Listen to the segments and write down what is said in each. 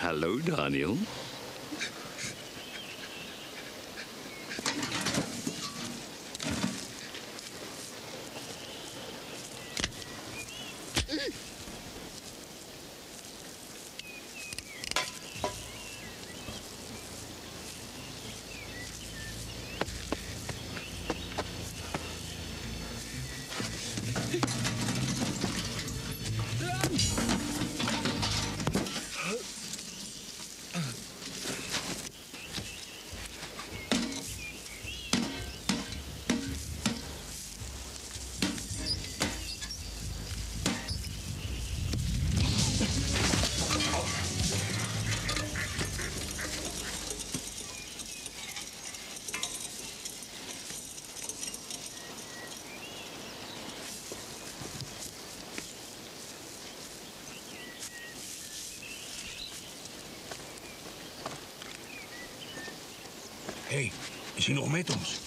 Hello, Daniel. Hé, is hij nog met ons?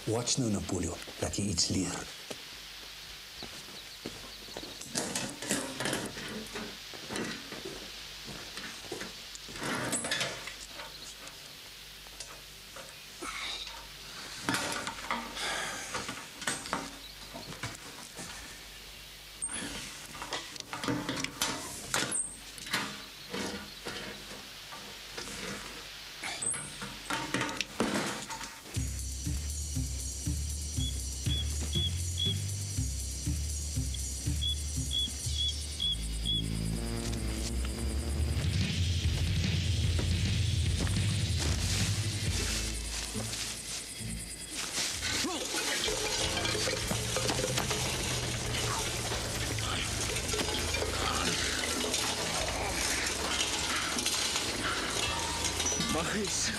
Watch nou, Napoleon, dat je iets leert. Mag eens.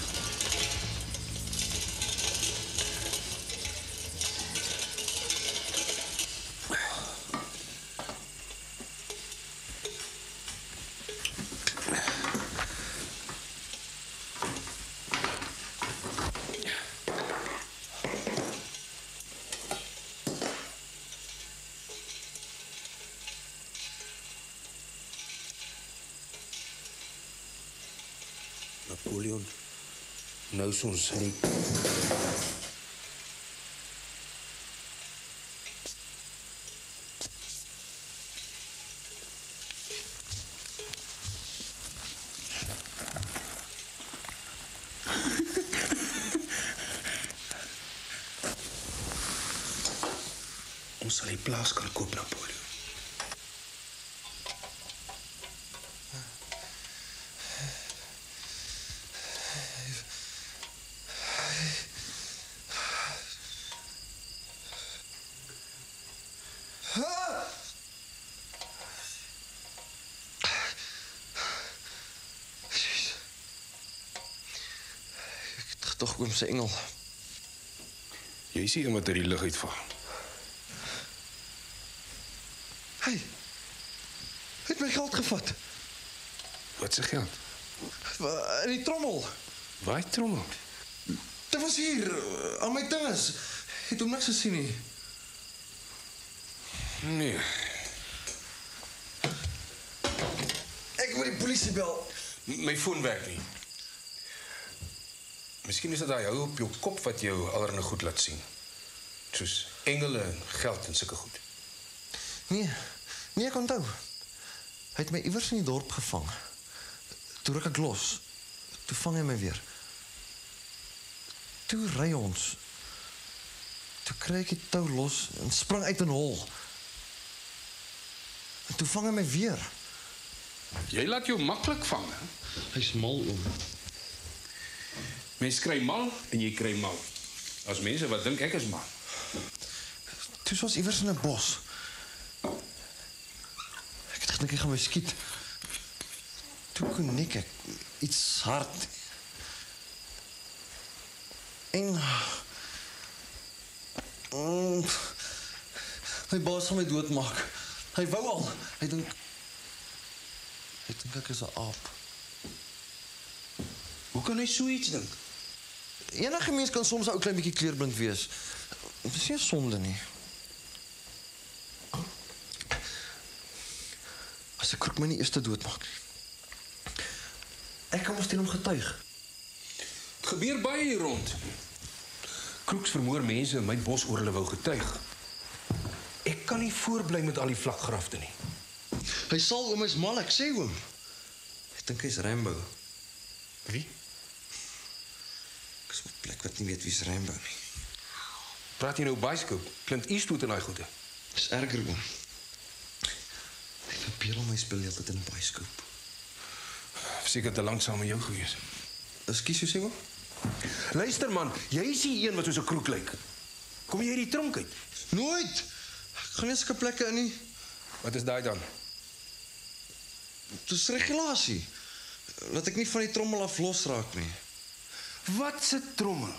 Napoleon, nou is ons ryk. Ons sal die plaas kan koop, Napoleon. Toch oom se engel. Jy sien iemand uit die lug uitval. Hy het my geld gevat. Wat se geld? In die trommel. Waar trommel? Dit was hier, aan my dinges. Het hom niks gesien nie. Nee. Ek moet die polisie bel. My foon werk nie. Miskien is dit daai hou op jou kop wat jou allerhande goed laat sien. Soos engele en geld en sulke goed. Nee, ek onthou. Hy het my iewers in die dorp gevang. Toe ruk ek los. Toe vang hy my weer. Toe ry ons. Toe kry ek die tou los en spring uit in hol. En toe vang hy my weer. Jy laat jou maklik vang, hè? Hy's mal oom. Mens kry mal en jy kry mal. As mense wat dink ek is mal. Toe was iewers in 'n bos. Ek het gedink hy gaan my skiet. Toe konnek ek iets hard. En my baas sal my doodmaak. Hy wou al. Hy dink ek is 'n aap. Hoe kan hy so iets dink? Enige mens kan soms 'n ou klein bietjie kleurblind wees. Dit is nie 'n sonde nie. As ek kroek my nie eers te doodmaak nie. Ek kan mos teen hom getuig. Het gebeur baie hier rond. Kroeks vermoor mense in my bos oor hulle wou getuig. Ek kan nie voorbly met al die vlakgrafte nie. Hy sal oom is mal, ek sê oom. Ek dink hy's Rambo. Wie? Ek is op 'n plek wat nie weet wie's Rambo nie. Praat jy nou bioscoop? Clint Eastwood en daai goede. Dis erger oom. Hy verbeel my speel heeltyd in 'n bioscoop. Seker te lank saam met jou gewees. Ekskuus, hoe sê oom? Luister man, jy is die een wat soos 'n kroek lyk. Kom jy uit die tronk uit? Nooit! Ek gaan nie sulke plekke in nie. Wat is daai dan? Dis regulasie. Laat ek nie van die trommel af losraak nie. Wat se trommel?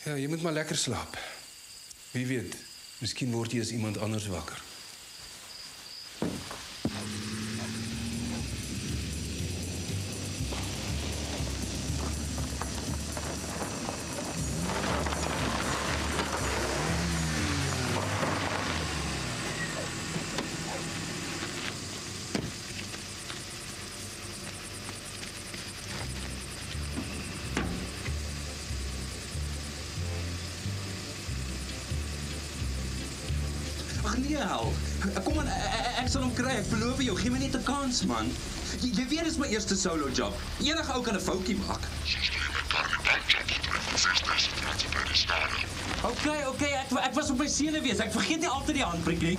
Ja, jy moet maar lekker slaap. Wie weet, miskien word jy as iemand anders wakker. Ag nee, hel. Kom aan, ek sal hom kry. Ek beloof jou, gee my net 'n kans, man. Jy weet, dis my eerste solo job. Enige ou kan 'n foutjie maak. Okay, ek was op my senuwees. Ek vergeet nie altyd die handbreek nie.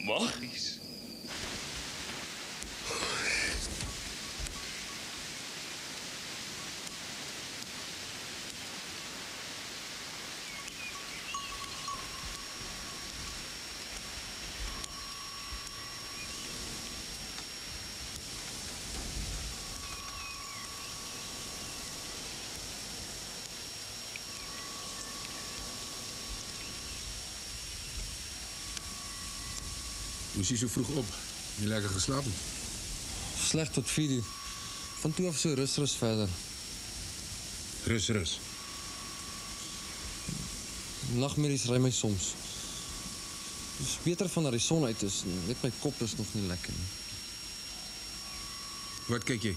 Magies. Moes jy so vroeg op? Nie lekker geslaap nie? Sleg tot 4 uur. Van toe af so rus verder. Rus. Nagmerries ry my soms. Dit is beter van die son uit is, net my kop is nog nie lekker nie. Wat kyk jy?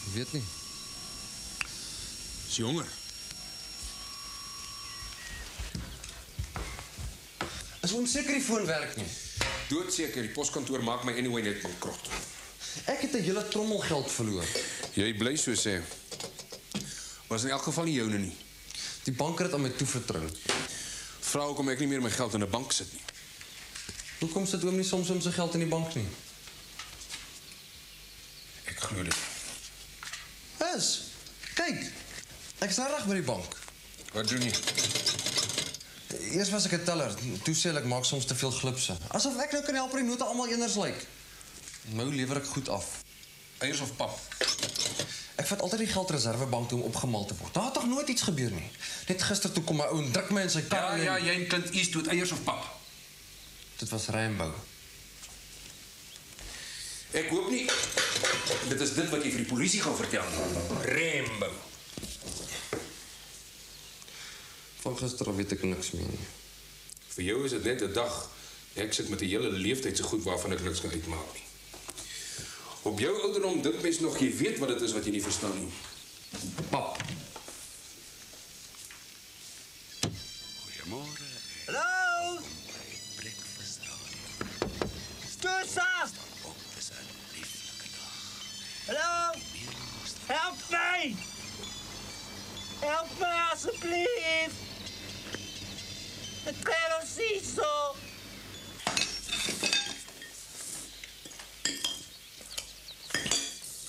Ek weet nie. Is jy honger? Is oom seker die foon werk nie? Doodseker, die poskantoor maak my anyway net bankrot. Ek het 'n hele trommel geld verloor. Jy bly so sê. Was in elk geval nie joune nie. Die bank het aan my toevertrou. Vra hoekom ek nie meer my geld in 'n bank sit nie. Hoekom sit oom nie soms sy geld in die bank nie? Ek glo dit. Kyk, ek is nou reg by die bank. Wat doen jy? Eers was ek 'n teller, toe sê ek maak soms te veel glipse. Asof ek nou kan help om die note almal eenders lyk. Nou lewer ek goed af. Eiers of pap? Ek vat altyd die geldreservebank toe om opgemaal te word. Daar het toch nooit iets gebeur nie. Net gister toe kom my ou en druk my in sy kar. Ja, jy en Clint Eastwood, eiers of pap? Dit was Rainbow. Ek hoop nie. Dit is dit wat jy vir die polisie gaan vertel. Rainbow. Van gister weet ek niks meer nie. Vir jou is dit net 'n dag. Ek sit met 'n hele leeftyd so goed waarvan ek niks kan uitmaak nie. Op jou ouderdom dink mens nog jy weet wat dit is wat jy nie verstaan nie. Pap. Goeiemôre. Hallo? Breakfast radio. Stusa! Op is 'n lieflike dag. Hallo? Help my! Help my asseblief! Ek kan ons nie so.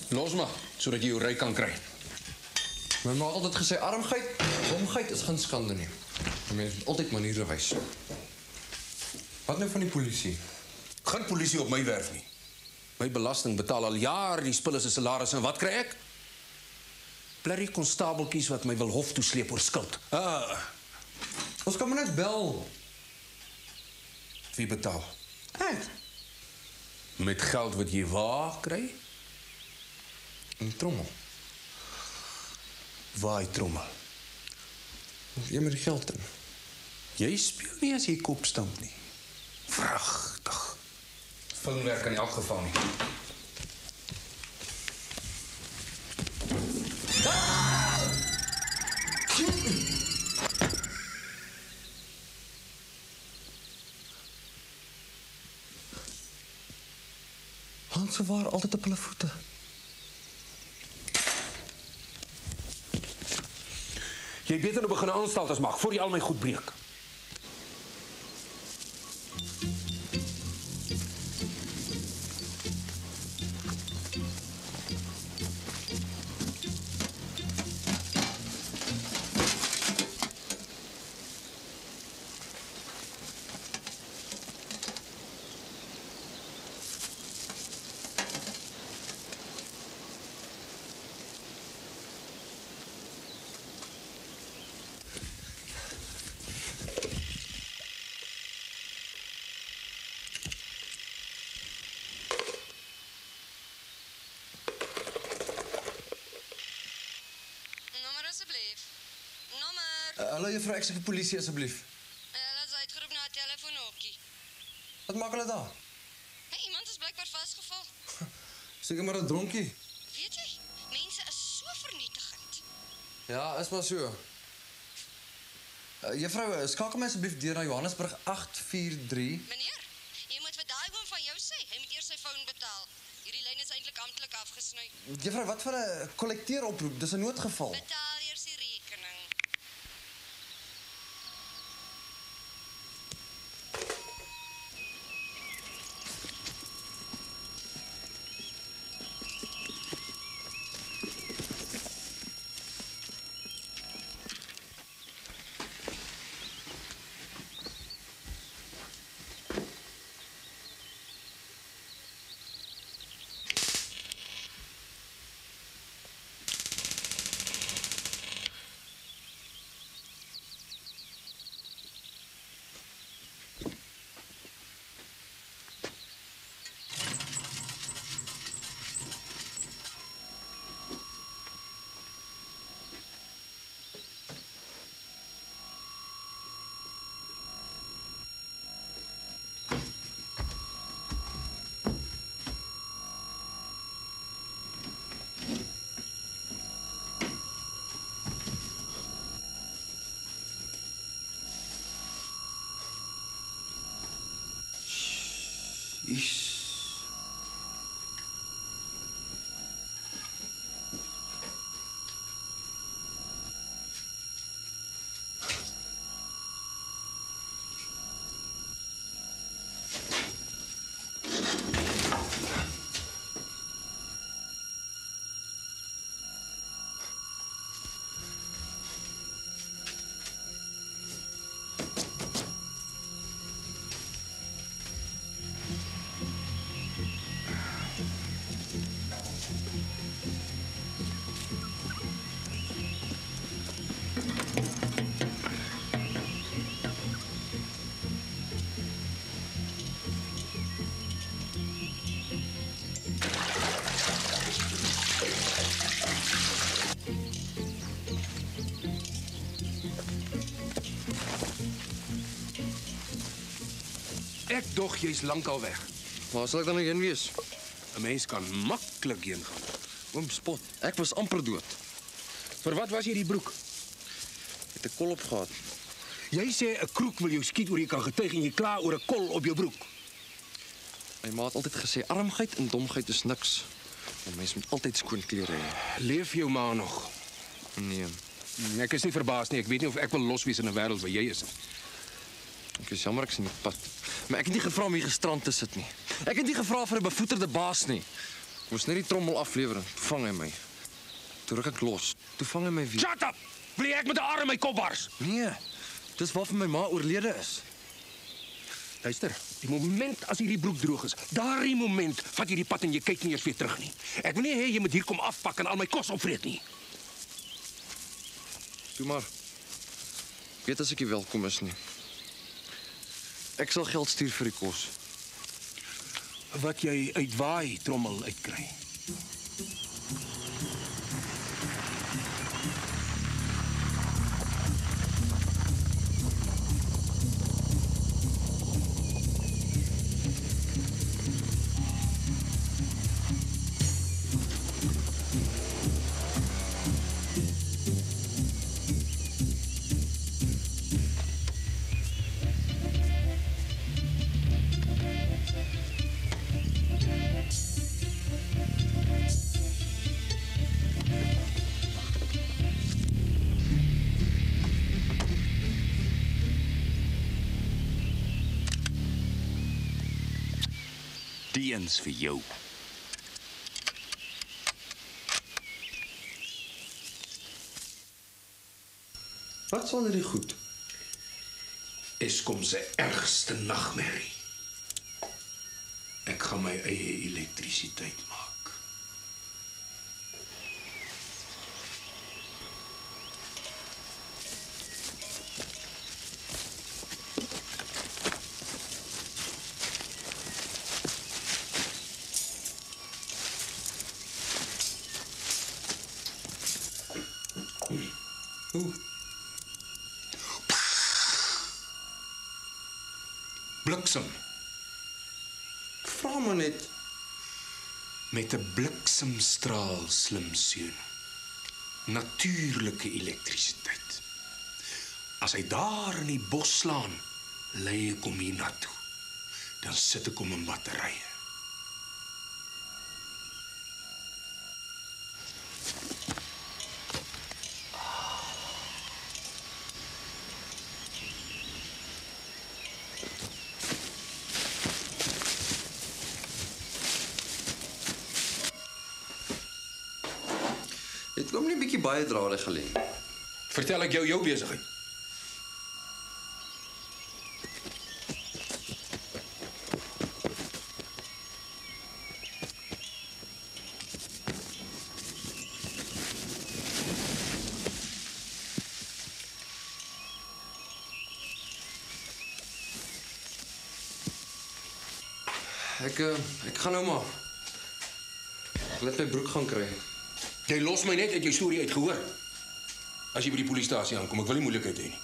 Los maar, sodat jy jou ry kan kry. My ma het altyd gesê, armheid is geen skande nie. Mense moet altyd maniere wys. Wat nou van die polisie? Geen polisie op my werf nie. My belasting betaal al jare die spulle se salaris en wat kry ek? Blerrie konstabeltjies wat my wil hof toe sleep oor skuld. Ons kan maar net bel. Wie betaal? Ek. Met geld wat jy waar kry? 'n trommel. Waar trommel? Jy met die geld in. Jy speel nie as jy kop stamp nie. Vragtig. Filmwerk in elk geval nie. Hans waar altyd op hulle voete. Jy beter nou begin aanstaltes maak voor jy al my goed breek. Hallo juffrou, ek sê vir polisie asseblief. Hulle is uitgeroep na 'n telefoonhokkie. Wat maak hulle daar? Hey, iemand is blykbaar vasgeval. Seker maar 'n dronkie. Weet jy, mense is so vernietigend. Ja, is maar so. Juffrou, skakel my asseblief deur na Johannesburg 843. Meneer, jy moet vir daai oom van jou sê, hy moet eers sy foon betaal. Hierdie lyn is eintlik amptelik afgesny. Juffrou, wat van 'n kollekteeroproep? Dis 'n noodgeval. Betaal eers die rekening. Ish. Ek dog jy's lankal weg. Waar sal ek dan nou heen wees? 'n Mens kan maklik heen gaan. Oom Spot, ek was amper dood. Vir wat was jy die broek? Het 'n kol opgehad. Jy sê 'n kroeg wil jou skiet oor jy kan getuig en jy kla oor 'n kol op jou broek. My ma het altyd gesê armheid en domheid is niks. 'n Mens moet altyd skoon klere hê. Leef jou ma nog? Nee, Ek is nie verbaas nie. Ek weet nie of ek wil los wees in 'n wêreld waar jy is nie. ek is jammer ek is in die pad. Maar ek het nie gevra om hier gestrand te sit nie. Ek het nie gevra vir 'n bevoeterde baas nie. Ek moes net die trommel aflewer en toe vang hy my. Toe ruk ek los. Toe vang hy my weer. Shut up! Wil jy ek met 'n arm in my kop bars? Nee, dis waarvan my ma oorlede is. Luister, die moment as hierdie broek droog is, daardie moment vat jy die pad en jy kyk nie eers weer terug nie. Ek wil nie hê jy moet hier kom afpak en al my kos opvreet nie. Toe maar. Weet as ek nie welkom is nie. Ek sal geld stuur vir die kos. Wat jy uit waai trommel uitkry. Die eens vir jou. Wat sal hierdie goed? Eskom se ergste nagmerrie. Ek gaan my eie elektrisiteit maak. Bliksem. Vra maar net. Met 'n bliksemstraal, slim seun. Natuurlike elektrisiteit. As hy daar in die bos slaan, lei ek hom hiernatoe. Dan sit ek hom in batterye. Het kom nie 'n bietjie baie drade gelê. Vertel ek jou besigheid. Ek gaan nou maar. Ek laat my broek gaan kry. Jy los my net uit jou storie uitgehoor. As jy by die polisiestasie aankom, ek wil nie moeilikheid hê nie.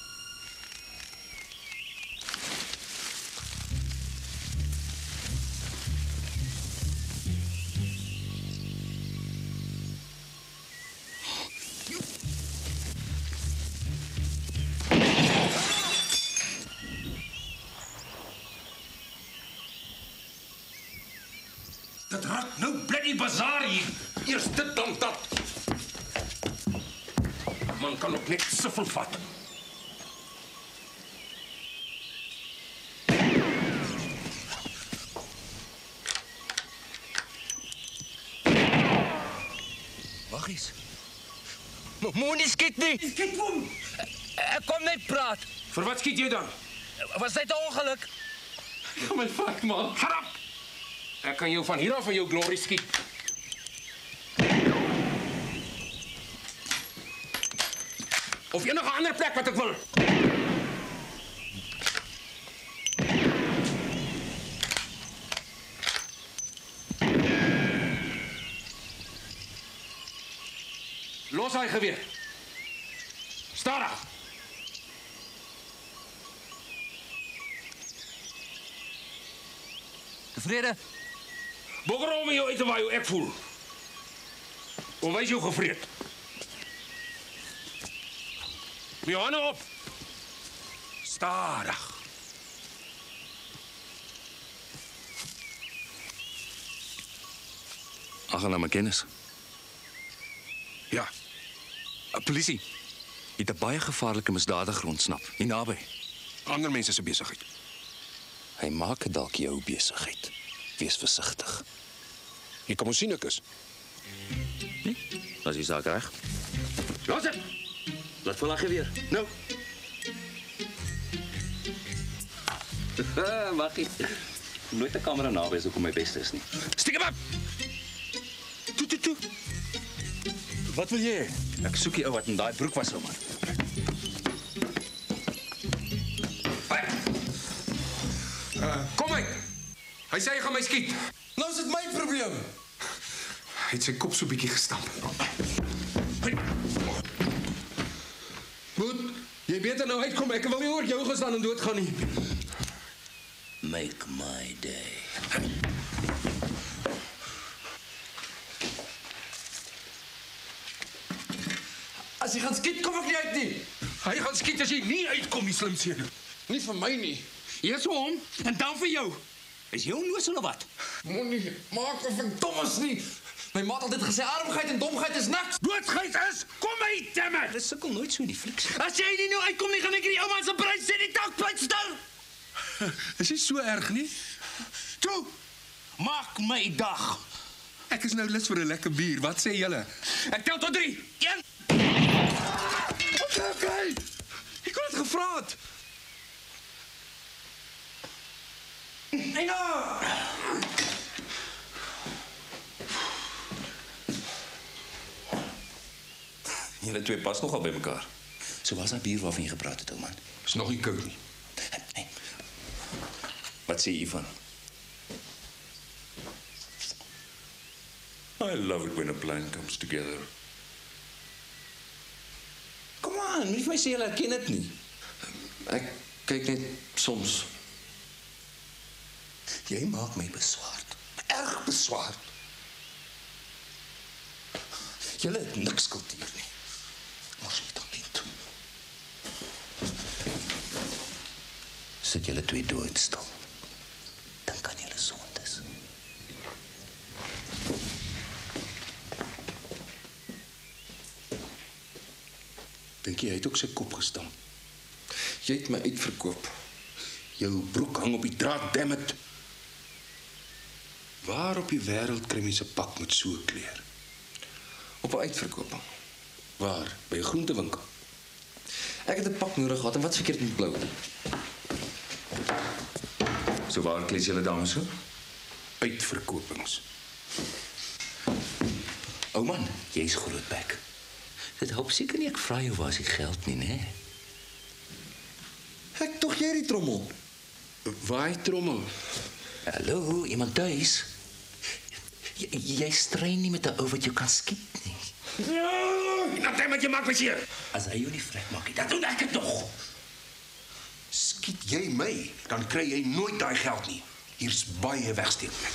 Dit raak nou bloody bazaar hier. Eers dit dan dat. Man kan ook net siffel vat. Wag eens. Moenie skiet nie. Skiet hom. Ek kom net praat. Vir wat skiet jy dan? Was dit 'n ongeluk? Kom my vat, man. Grap. Ek kan jou van hier af van jou glory skiet. Of enige ander plek wat ek wil. Los hy geweer. Stadig. Tevrede? Bokker om jou uit te waar jou ek voel. Of wys jou gevreed. Met jou hande op. Stadig. Agana McKennis. Ja, Polisie. Het 'n baie gevaarlike misdadiger ontsnap, hier naby. ander mense se besigheid. Hy maak dalk jou besigheid. Wees versigtig. Jy kan mos sien ek is. Nee, as jy saak reg. Los dit. Laat vol geweer. Nou. Waggie. Nooit 'n kamera naby is hoekom my beste is nie. Steek hem op. Toe. Wat wil jy? Ek soek die ou wat in daai broek was, ou man. Kom uit. Hy sê hy gaan my skiet. Nou is dit my probleem. Hy het sy kop so bietjie gestamp. Moet jy beter nou uitkom. Ek wil nie oor jou gestaan en doodgaan nie. Make my day. As jy gaan skiet, kom ek nie uit nie. Hy gaan skiet as jy nie uitkom, die slim seun. Nie vir my nie. Eers vir hom en dan vir jou. Is jy onnoosel of wat? Moenie maak of ek dom is nie. My ma het altyd gesê armgheid en domgheid is niks. Doodgeit is, kom uit, dammit. Hulle sukkel nooit so in die flieks. As jy nie nou uitkom nie, gaan ek hierdie ouma se prys sê die takpunt stil. Is jy so erg nie? Toe. Maak my dag. Ek is nou lus vir 'n lekker bier. Wat sê julle? Ek tel tot 3. 1. Okay. Ek kon dit gevra het. Julle twee pas nogal by mekaar. So was daai bier waarvan jy gepraat het, ou man. Is nog nie koud nie. Hey. Wat sê jy van? I love it when a plan comes together. Kom aan, moenie vir my sê jy herken dit nie. Ek kyk net soms. Jy maak my beswaard. Erg beswaard. Julle het niks kultuur nie. Ons het talent. Sit julle twee doodstil. Dan kan julle sondes. Dink jy hy het ook sy kop gestamp? Jy het my uitverkoop. Jou broek hang op die draad, dammit. Waar op die wêreld kry mense 'n pak met so 'n kleur? Op 'n uitverkoping. Waar? By 'n groentewinkel. Ek het 'n pak nodig gehad en wat's verkeerd met blou? So waar klees julle dames so? Uitverkopings. Ou man, jy's grootbek. Dit help seker nie ek vra jou waar is die geld nie, né? Ek tog jy die trommel. Waai trommel. Hallo, iemand thuis? Jy strei nie met 'n ou wat jou kan skiet nie. Nou dammit, jy maak my seer. As hy jou nie vrek maak nie, dan doen ek dit nog. Skiet jy my, dan kry jy nooit daai geld nie. Hier's baie wegsteekplek.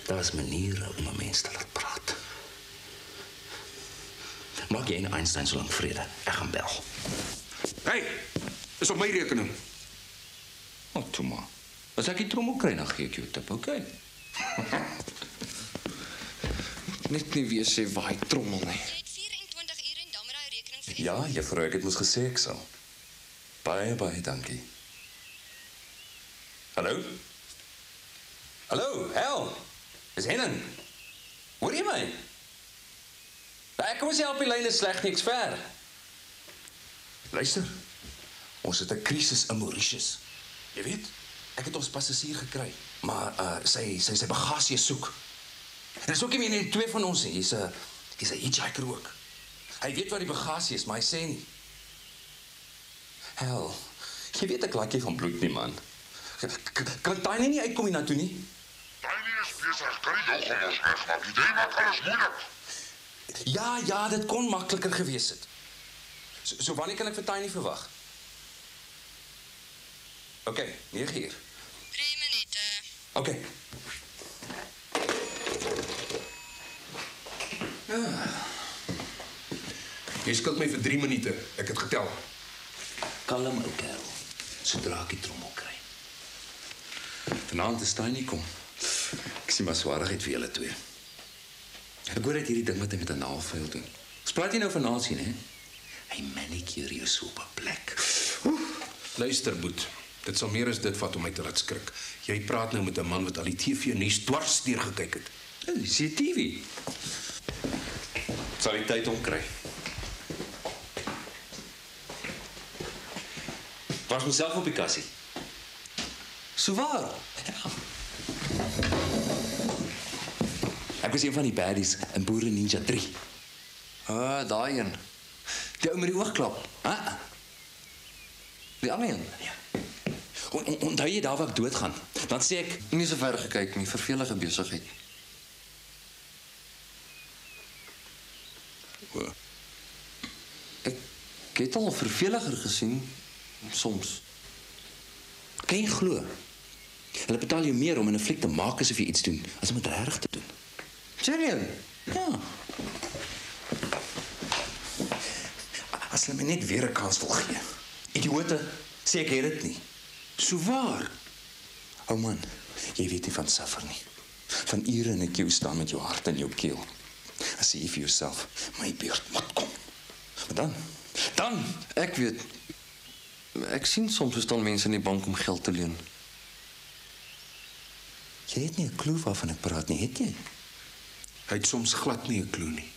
Daar's maniere om 'n mens te laat praat. Maak jy en Einstein so lank vrede. Ek gaan bel. Hey, is op my rekening. Oh, toe maar. As ek die trommel kry, dan gee ek jou 'n tip, okay? Net nie weer sê waar hy trommel nie. Jy het 24 ure en dan moet hy rekening vir Ja, juffrou, ek het mos gesê ek sal. Baie, baie dankie. Hallo? Hallo, Hel. Dis Henning. Hoor jy my? Ek kom sê op die lyn is sleg niks ver. Luister, ons het 'n krisis in Mauritius. Jy weet, ek het ons passasier gekry, maar sy bagasie soek. En dis ook nie meer net die twee van ons nie. Hy's 'n hitchhiker ook. Hy weet waar die bagasie is, maar hy sê nie. Hel, jy weet ek laat jy van bloed nie, man. Kan Tiny nie uitkom hiernatoe nie? Tiny is besig, kan nie jou gemors wegmaak. Die idee maak alles moeilik. Ja, dit kon makliker gewees het. So wanneer kan ek vir Tiny verwag? Okay, 9 uur. 3 minute. Okay. Jy skuld my vir 3 minute. Ek het getel. Kalm, ou kerel. Sodra ek die trommel kry. Vanaand is Tiny kom. Ek sien maar swaarigheid vir julle twee. Ek hoor uit hierdie ding wat hy met 'n naaldvuil doen. Spraak jy nou van naald sien, hè? Hy manicure jou so op 'n plek. Luister, Boet. Dit sal meer as dit vat om my te laat skrik. Jy praat nou met 'n man wat al die TV-nuus dwars deur gekyk het. Dis die TV. Sal die tyd omkry. Was myself op die kassie. So waar? Ek was een van die baddies in Boere Ninja 3. Daai een. Die ou met die oogklap. Die ander een. Ja. Onthou jy daar waar ek doodgaan? Dan sê ek, Nie so ver gekyk nie, vervelige besigheid. Ek het al verveliger gesien, soms. kan jy glo? Hulle betaal jou meer om in 'n fliek te maak asof jy iets doen, as om dit reg te doen. Serieus? Ja. As hulle my net weer 'n kans wil gee. Idioote, sê ek het dit nie. So waar? Ou man, jy weet nie van suffer nie. Van ure in 'n queue staan met jou hart in jou keel. As jy vir jouself, my beurt moet kom. Maar dan, Ek weet. Ek sien soms hoe staan mense in die bank om geld te leen. jy het nie 'n klou waarvan ek praat nie, het jy? Hy het soms glad nie 'n klou nie.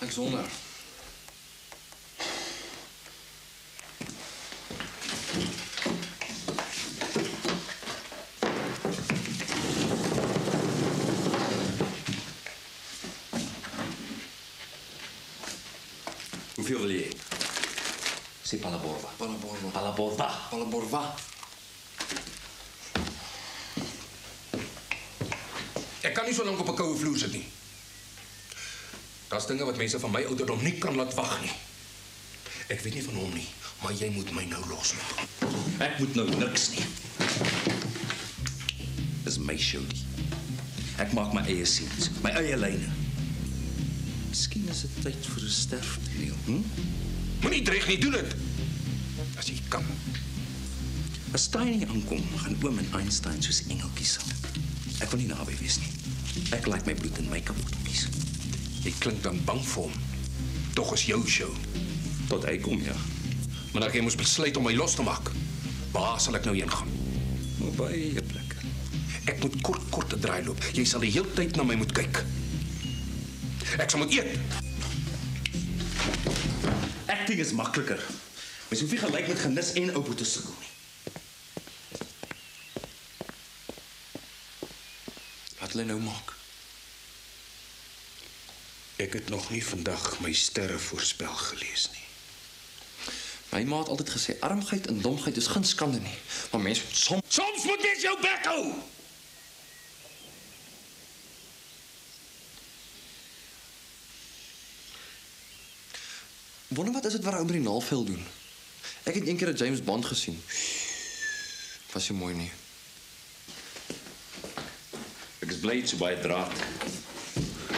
Ek sonder. Hoeveel wil jy? Sê Palaborwa. Palaborwa. Palaborwa. Palaborwa. Ek kan nie so lank op 'n koue vloer sit nie. Daar's dinge wat mense van my ouderdom nie kan laat wag nie. Ek weet nie van hom nie, maar jy moet my nou losmaak. Ek moet nou niks nie. Dis my show die. Ek maak my eie scenes, my eie lyne. Miskien is dit tyd vir 'n sterftoneel, Moenie dreig nie, doen dit. As jy kan. As Tiny aankom, gaan oom en Einstein soos engeltjies sing. Ek wil nie naby wees nie. Ek like my bloed in my kapotjies. Jy klink dan bang vir hom. Tog is jou show. Tot hy kom, ja. Maar dan jy moes besluit om my los te maak. Waar sal ek nou heen gaan? Maar baie plekke. Ek moet kort 'n draai loop. Jy sal die hele tyd na my moet kyk. Ek sal moet eet. Acting is makliker. Mens hoef nie gelyk met genis en ou te sukkel nie. Wat hulle nou maak? Ek het nog nie vandag my sterre voorspel gelees nie. My ma het altyd gesê, armheid en domheid is geen skande nie. Maar mense moet Soms moet jy jou bek hou! Wonder wat is dit wat hy onder die naalvel doen? Ek het een keer 'n James Bond gesien. Was nie mooi nie. Ek is bly so baie draad.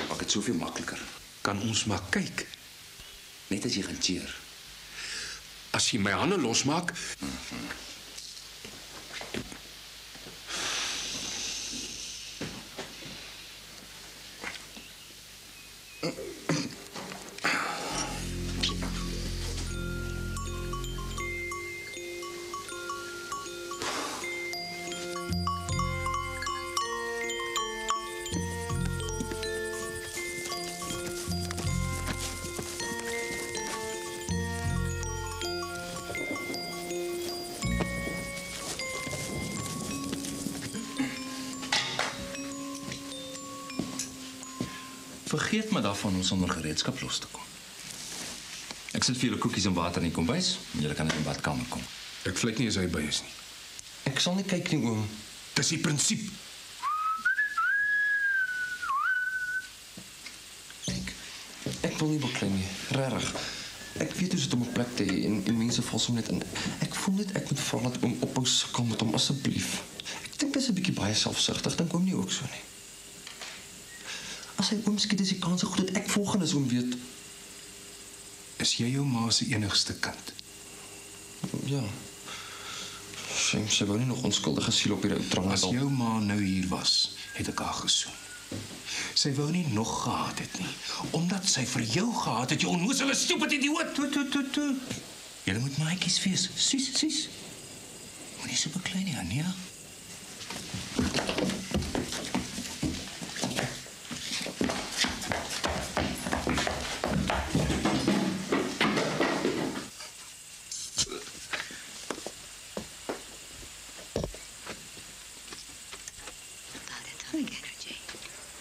Maak dit soveel makliker. Kan ons maar kyk. Net as jy gaan cheer. As jy my hande losmaak, Vergeet maar daarvan om sonder gereedskap los te kom. Ek sit vir julle koekies en water in die kombuis en julle kan in die badkamer kom. ek vlek nie as hy by is nie. Ek sal nie kyk nie, oom. Dis die prinsip. Ek wil nie beklei nie, regtig. Ek weet hoe dit om 'n plek te hê en mense val so net in. Ek voel net ek moet vra dat oom ophou sukkel met hom asseblief. Ek dink dit is 'n bietjie baie selfsugtig, dink oom nie ook so nie. As hy oom skiet, is die kans goed dat ek volgende is oom weet. Is jy jou ma se enigste kind? Ja. Sy wou nie nog onskuldige siel op hierdie ou trang As jou ma nou hier was, het ek haar gesoen. Sy wou nie nog gehad het nie, omdat sy vir jou gehad het, jy onnozele stupid idioot. Toe. Julle moet maatjies wees. Sus. Moenie so beklei nie, Anja.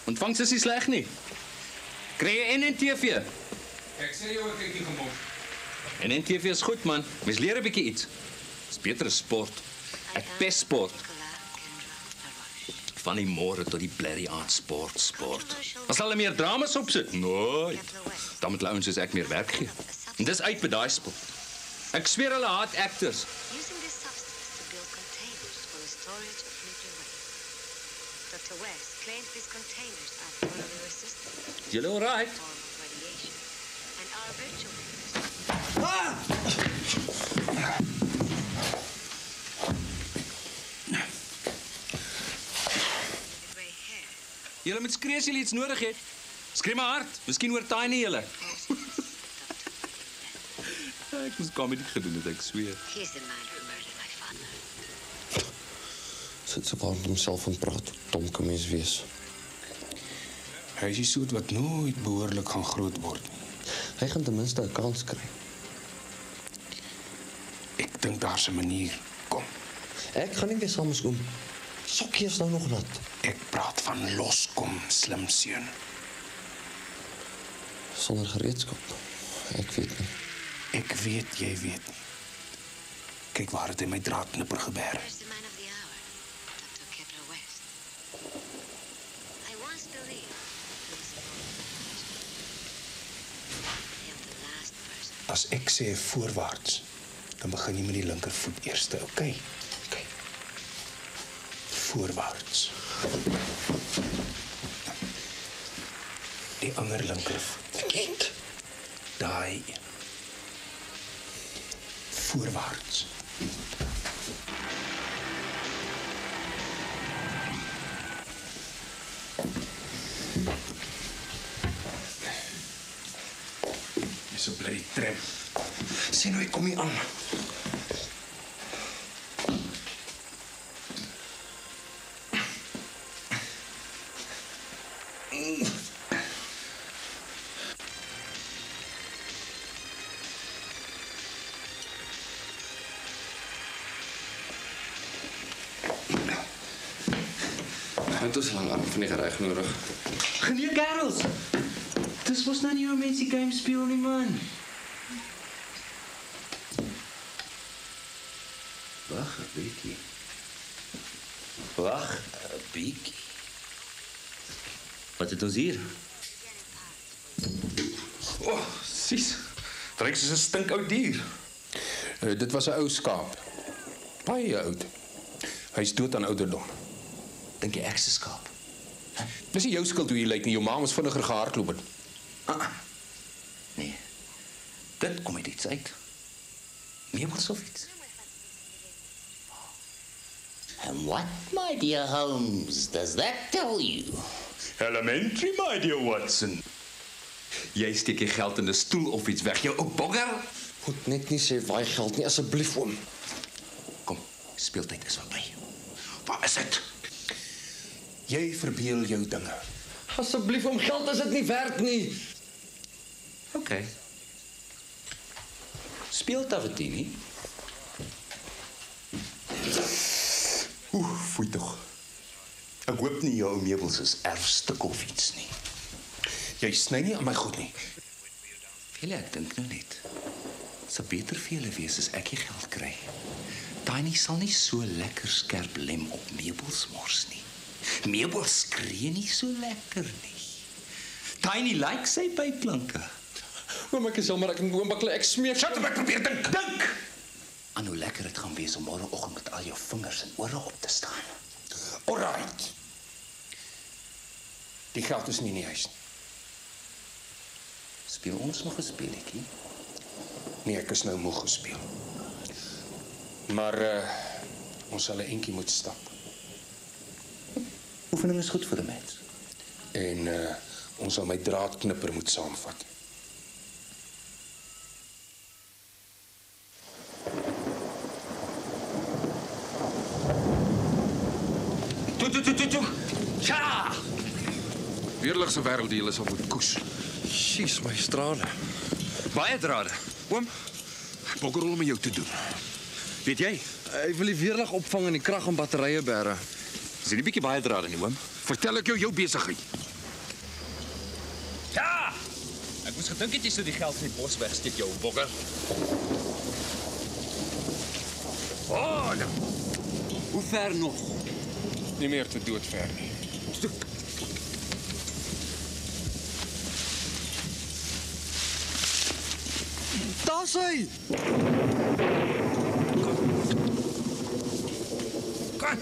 Ontvangs is nie sleg nie. Kry jy NNTV? Ek sê jou ek het nie gemop. NNTV is goed, man. Mens leer 'n bietjie iets. Dis beter as sport. Ek pes sport. Van die môre tot die blerrie aan sport. As hulle meer dramas opsit? Nooit. Dan moet ouens soos ek meer werk gee. En dis uit by daai sport. Ek sweer hulle haat actors. Using this substance to build containers for the storage of nuclear waste. Dr. West claims these containers are thoroughly resistant Julle all right? to form of radiation and are virtually gray hair. Julle moet skree as julle iets nodig het. Skree maar hard. Miskien hoor taai nie julle. Ek moes comedy gedoen het, ek sweer. He's the man who murdered my father. Sit so waar met homself en praat, dom kan mens wees. Hy is die soort wat nooit behoorlik gaan groot word nie. Hy gaan ten minste 'n kans kry. Ek dink daar's 'n manier. Kom, Ek gaan nie weer saam met oom. Sokkie is nou nog nat. ek praat van loskom, slim seun. Sonder gereedskap. Ek weet nie. Ek weet jy weet nie. Kyk waar het hy my draadknipper geberg. Where's the man of the hour, Dr. Kepler West? I once believed he was the last person. As ek sê voorwaarts, dan begin jy met die linkervoet eerste, okay? Voorwaarts. Die ander linkervoet. Verkeerd. Daai een. Voorwaarts. Dis 'n bloody tram. Sien hoe ek kom hier aan. Het ons lang aan van die gereg nodig. Genee kerels. Dis mos nou nie hoe mense die game speel nie, man. Wag 'n bietjie. Wat het ons hier? Oh, sies. Het ruik soos 'n stinkoud dier. Dit was 'n ou skaap. Baie oud. Hy's dood aan ouderdom. Dink jy ek se skaap? Dis nie jou skuld hoe jy lyk nie. Jou ma moes vinniger gehardloop het. Nee. Dit kom uit iets uit. Meubels of iets. And what, my dear Holmes, does that tell you? Elementary, my dear Watson. Jy steek jy geld in 'n stoel of iets weg, jou ou bogger. Moet net nie sê waai geld nie, asseblief oom. Kom, speeltyd is verby. Waar is dit? Jy verbeel jou dinge. Asseblief oom, geld is dit nie werd nie. OK. Speel Tavatini. Foei tog. Ek hoop nie jou meubels is erfstuk of iets nie. Jy sny nie aan my goed nie. Ek dink nou net. Sal beter vir julle wees as ek die geld kry. Tiny sal nie so lekker skerp lem op meubels mors nie. Meubels skree nie so lekker nie. Tiny like sy pypklanke. Oom, ek is jammer, ek oom Bakkel, ek smeek. Shut up, ek probeer dink. Aan hoe lekker dit gaan wees om môreoggend met al jou vingers en ore op te staan. Alright. Die geld is nie in die huis nie. Speel ons nog 'n speletjie? Nee, ek is nou moeg gespeel. Maar ons sal 'n entjie moet stap. Oefening is goed vir 'n mens. En ons sal my draadknipper moet saamvat. Toe. Ja! Weerlig se wêreld die hulle sal moet koes. Jeez, my strade. Baie drade. Oom, boggerrol om met jou te doen. Weet jy, Hy wil die weerlig opvang en die krag aan batterye bære. is dit 'n bietjie baie drade nie, oom? Vertel ek jou besigheid. Ja! Ek moes gedink het jy sou die geld in die bos wegsteek, jou bogger. Oh, ja. Hoe ver nog? Nie meer te dood ver nie. Daar's hy! Kom.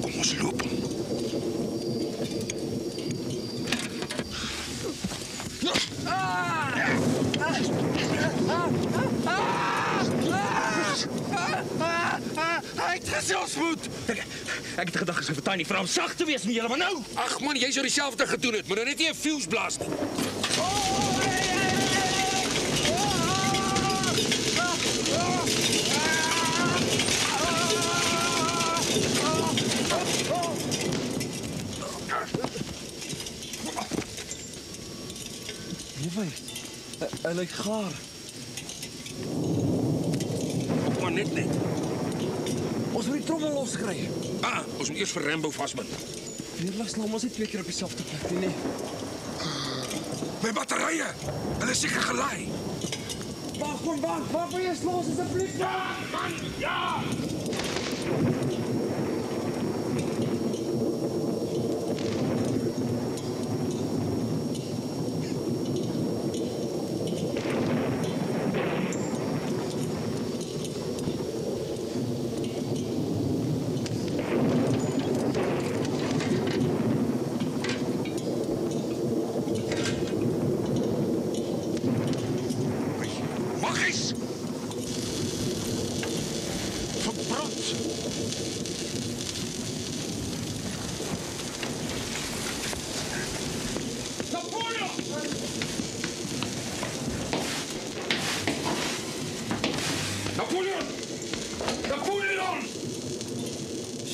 Kom ons loop. Hy het gesê ons moet. Ek het gedag as hy vir Tiny vra om sag te wees met julle, maar nou. Ag man, jy sou dieselfde gedoen het, maar nou net nie 'n fuse blaas nie. Nee, hy lyk gaar. Op maar net. Ons moet die trommel loskry. Ons moet eers vir Rambo vasbind. Weerlig slaan ons nie 2 keer op dieselfde plek nie. My batterye, hulle is seker gelaai. Wag, waar wil jy los asseblief? Ja, man, ja!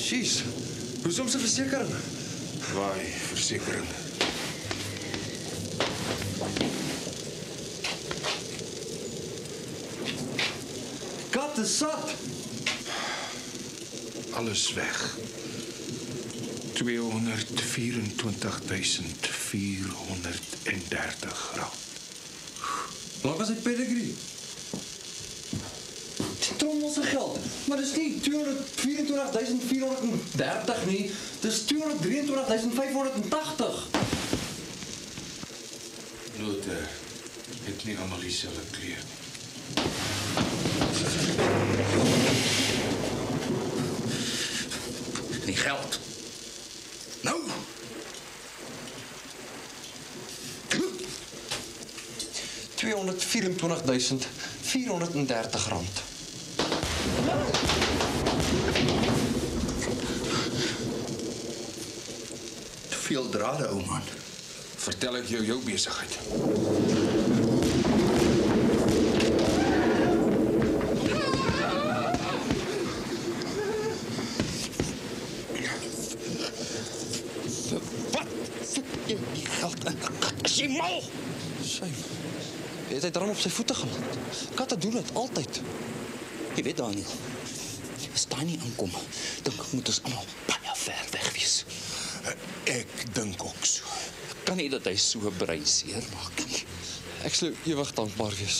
Jeez, hoe is ons versekering? Waai, versekering. Kat is zat. Alles weg. 224.430 rand. Lang as hy pedigree. Die trommel se geld. Maar dis nie 224.430 nie. Dis 223.580. Note, het nie allemaal dieselfde kleur. Die geld. Nou. R224.430. Te veel drade, ou man. Vertel ek jou besigheid. Wat? Sit jy die geld in? Is jy mal? Sy, het hy daarom op sy voete geland. Katte doen dit altyd. Jy weet, Daniel, as Tiny aankom, dink ek moet ons allemaal baie ver weg wees. Ek dink ook so. Kan nie dat hy so breinseer maak nie. Ek sal jou ewig dankbaar wees.